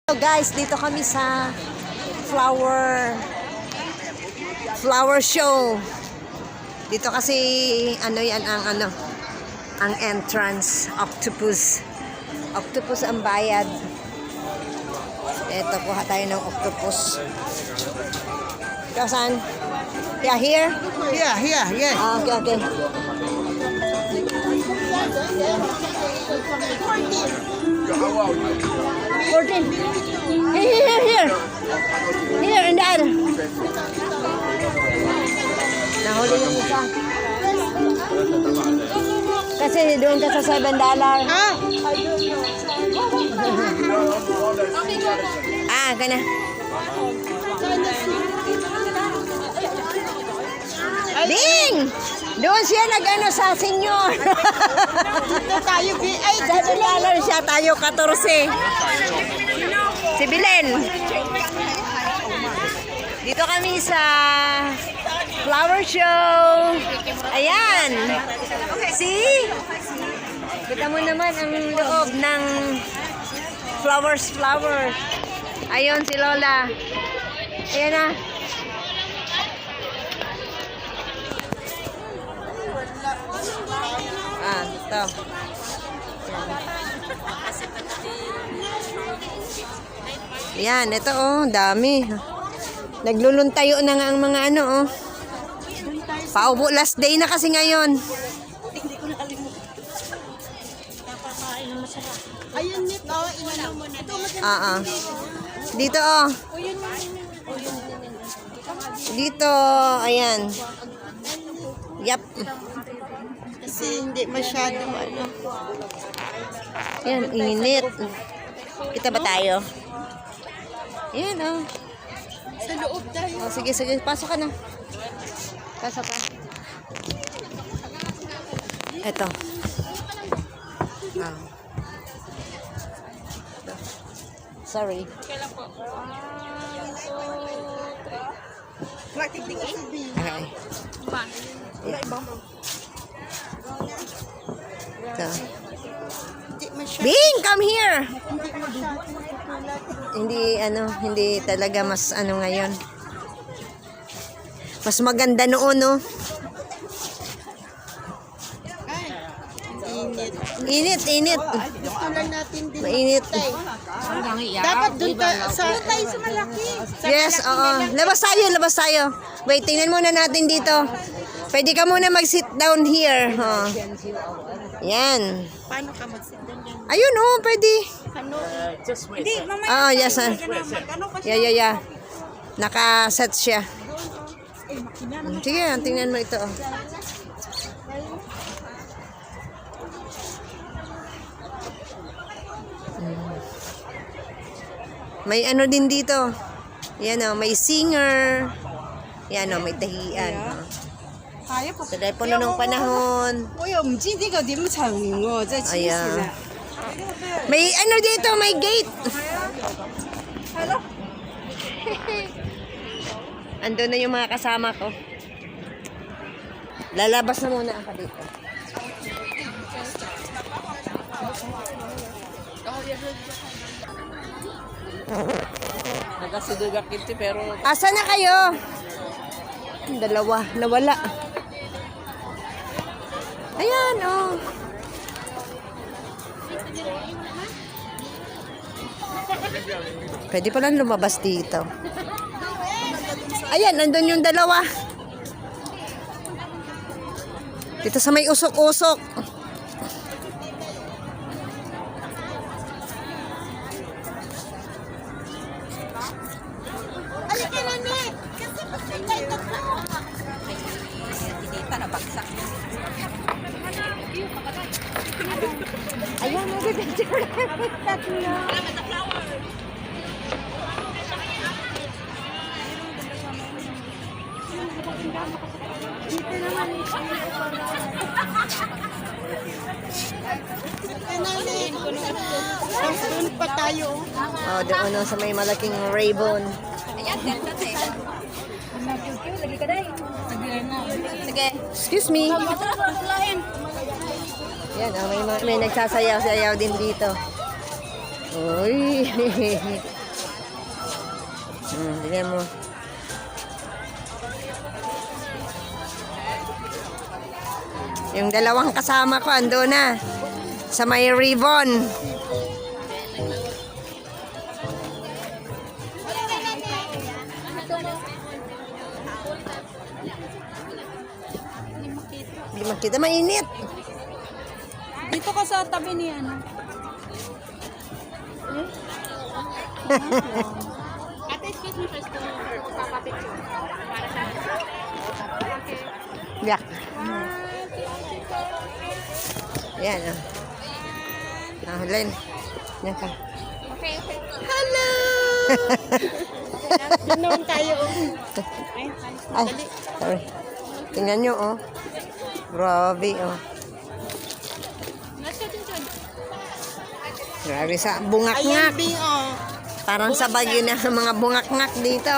So guys, dito kami sa flower show. Dito kasi ano yan ang entrance, octopus. Octopus ang bayad. Ito, kuha tayo ng octopus. Ikaw saan? Yeah, here? Yeah. Okay. 14. Here. Here and there. Nahuli yung isa. Kasi doon ka sa $7. Gana. Bing! Doon siya nag-ano sa senior. Dito tayo, ay, $7 siya, tayo 14. Si Bilen. Dito kami sa flower show. Ayan. See? Kita mo naman ang loob ng flowers. Ayun si Lola. Ayan na. Ito. Yan, ito dami. Nagluluntayo na nga ang mga Paubo last day na kasi ngayon. ayun nito, inano mo na. Dito Dito, ayan. Yep. Kasi hindi masyado Yan, init. Kita ba tayo? Yan, Sa loob tayo. Sige, pasok ka na. Pasok ka. Ito. Sorry. Okay. Ito. Bing, come here. Hindi talaga mas ngayon. Mas maganda noon, Init. Gusto lang natin din. Mainit. Dapat doon sa malaki. Yes, Labas tayo. Wait, tingnan muna natin dito. Pwede ka muna mag-sit down here. Yan. Paano ka mag-sit down yan? Ayun, pwede. Ano? Hindi, Yes. Yeah. Naka-set siya. Sige, tingnan mo ito. May din dito. Yan may singer. Yan may tahian. Sa telepono ng panahon. Ayan. May dito, may gate. Andun na yung mga kasama ko. Lalabas na muna ako dito. Nagkasidugakiti pero Asa na kayo? Dalawa, nawala. Ayan, Pwede palang lumabas dito. Ayan, nandun yung dalawa. Dito sa may usok-usok. Halika na, Nick! Kasi pasitay ka na. Ayan, mag-picture. Tatlo. Doon pa tayo. Doon sa may malaking ribbon. sige. Excuse me. Yan, may nagsasayaw-sayaw din dito. Uy. Tingnan mo. Yung dalawang kasama ko, ando na. Sa may ribbon. Hindi makita, mainit. Dito ka sa tabi ni ano. Ate, excuse me first. Papapicture. Para sa Yak. Yan, Len. Yan ka. Hello! Doon naman tayo. Ay, sorry. Tingnan nyo, oh. Grabe, oh. Grabe sa Ayan, bungak-ngak. Bing, oh. Parang sa Baguio na mga bungak-ngak dito.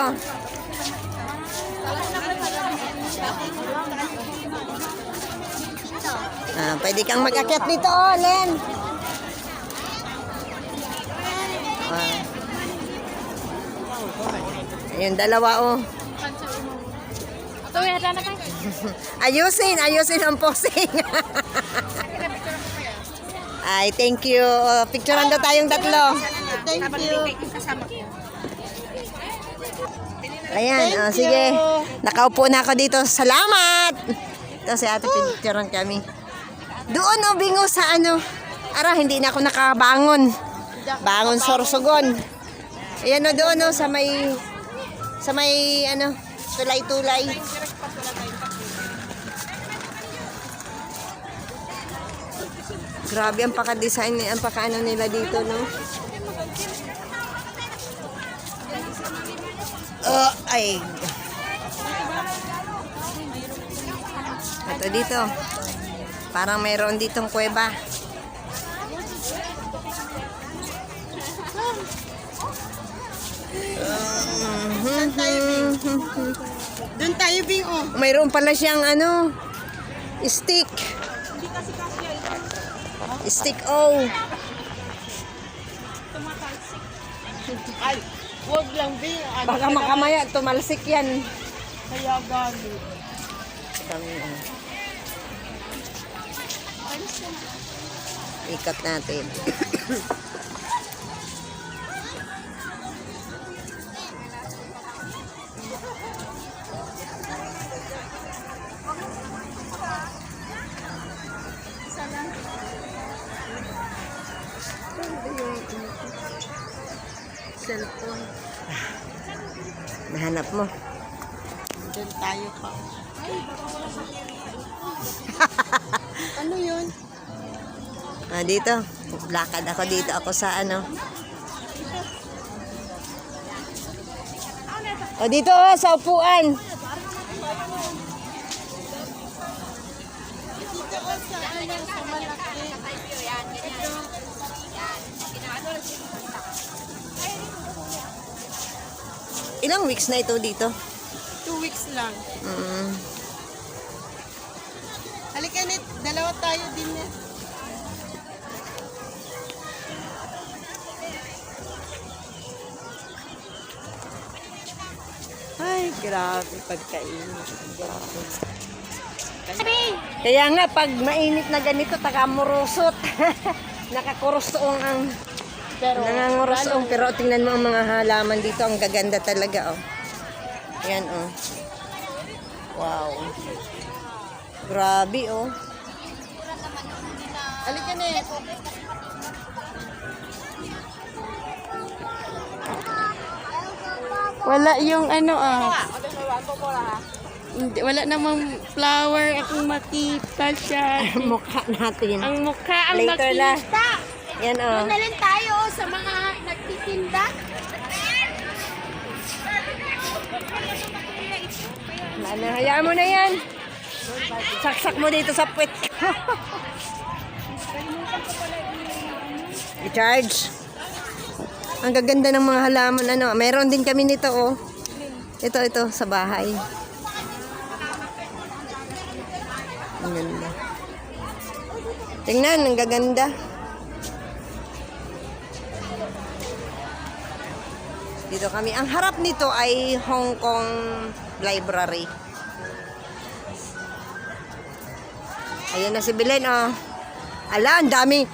Pwede kang mag-akyat dito, oh, Len. Ayun, dalawa, oh. Ayusin ang posing. Ay, thank you. Picturean daw tayong tatlo. Thank you. Ayan, sige. Nakaupo na ako dito. Salamat! Ito si ate, picturean kami. Doon, oh, bingo sa ano. Ara, hindi na ako nakabangon. Bangon Sorsogon. Ayan, oh, doon, oh, sa may, ano, tulay-tulay. Grabe ang paka-design, ang paka-ano nila dito, no? Ay. Ito dito. Parang mayroon ditong kuweba. Doon tayo, Bing. Doon tayo, Bing, oh. Mayroon pala siyang ano, stick. Stick O. Ay, wag lang, Bing. Ano Baka ka makamaya, tumalsik yan. Kaya gano. Ikot natin. Cellphone. Nahanap mo. Doon tayo pa. Ano yun? Dito. Lakad ako dito. Ako sa ano. Dito, oh, sa upuan. Ilang weeks na ito dito? 2 weeks lang. Mm. Halika, Net. Dalawa tayo din, Net. Ay, grabe pagkainit. Grabe. Kaya nga, pag mainit na ganito, taga-murusot. Nakakurustoong ang nangangurustoong. Pero tingnan mo ang mga halaman dito. Ang gaganda talaga, oh. Yan, oh. Wow. Grabe, oh. Halika, Net. Wala yung ano Hindi, wala namang flower akong makita siya. Mukha natin. Ang mukha ang Later na. makita. Yan, oh. Doon na lang tayo sa mga nagtitinda. Ano, hayaan mo na yan. Saksak mo dito sa puwet. I-charge. Ang gaganda ng mga halaman. Ano, mayroon din kami nito, oh. Ito, sa bahay. Ang ganda. Tingnan, ang gaganda. Dito kami. Ang harap nito ay Hong Kong Library. Ayan na si Belen, oh. Ala, ang daming,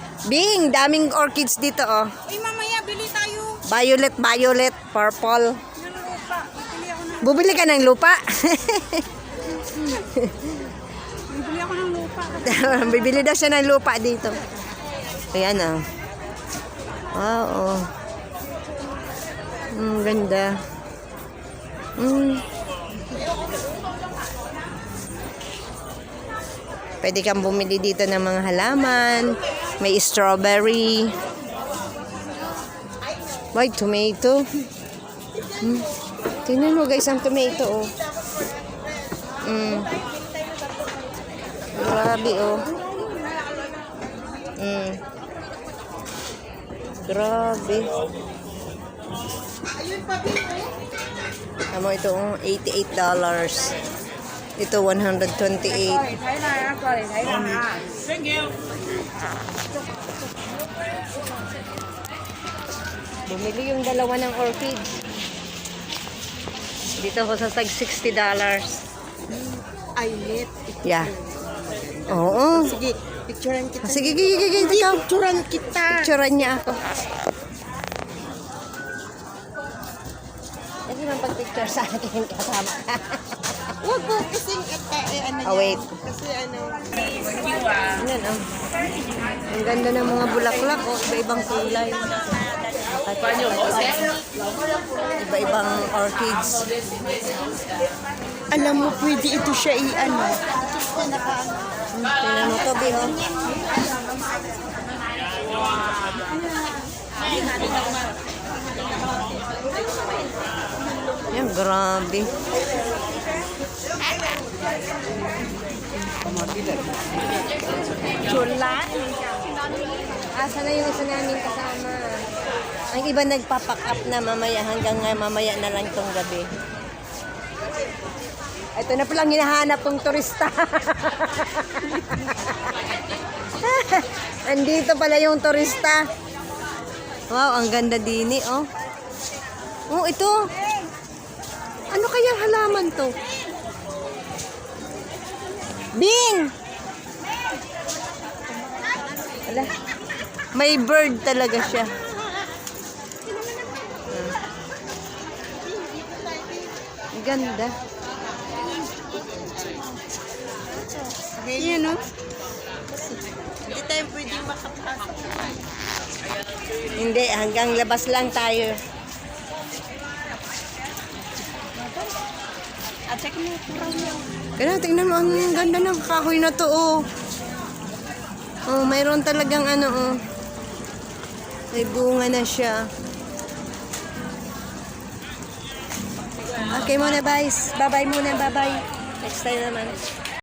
daming orchids dito, oh. Uy, mamaya, bili tayo. Violet, purple. Ng lupa. Bili ako ng, Bubili ka ng lupa? bili ako ng lupa. Bibili daw siya ng lupa dito. Ayan, oh. Wow, oh. Ganda. Pwede kang bumili dito ng mga halaman. May strawberry. White tomato. Tingnan mo guys ang tomato, oh. Grabe, oh. Grabe. Tama ito, oh, $88. Ito, $128. Bumili yung dalawa ng orchid. Dito ako sa tag $60. Ay, net. Yeah. Oo. Sige, picturean kita. Sige, ikaw. Picturean kita. Picturean niya ako. Kasi man pag-picture sa akin kasama ka. Huwag po kasing ano Oh, wait. Kasi ano. Ayan, oh. Ang ganda ng mga bulaklak, oh. Iba-ibang kulay. Iba-ibang orchids. Alam mo, pwede ito siya i-ano. Tingnan mo to, Bi, oh. Yan, grabe. Chula. Asa na yung isa namin kasama? Ang iba nagpapack up na mamaya hanggang mamaya na lang tong gabi. Ito na palang hinahanap tong turista. Andito pala yung turista. Wow, ang ganda din, oh. Oh, ito. Ano kayang halaman to? Bing! Ala, may bird talaga siya. Ang ganda. Yan, no? Hindi tayo pwedeng makapasok. Hindi, hanggang labas lang tayo. At check mo, kurang lang. Kaya tingnan mo, ang ganda ng kahoy na to, oh. Oh, mayroon talagang ano, oh. May bunga na siya. Okay muna, guys. Bye-bye muna, bye-bye. Next time naman.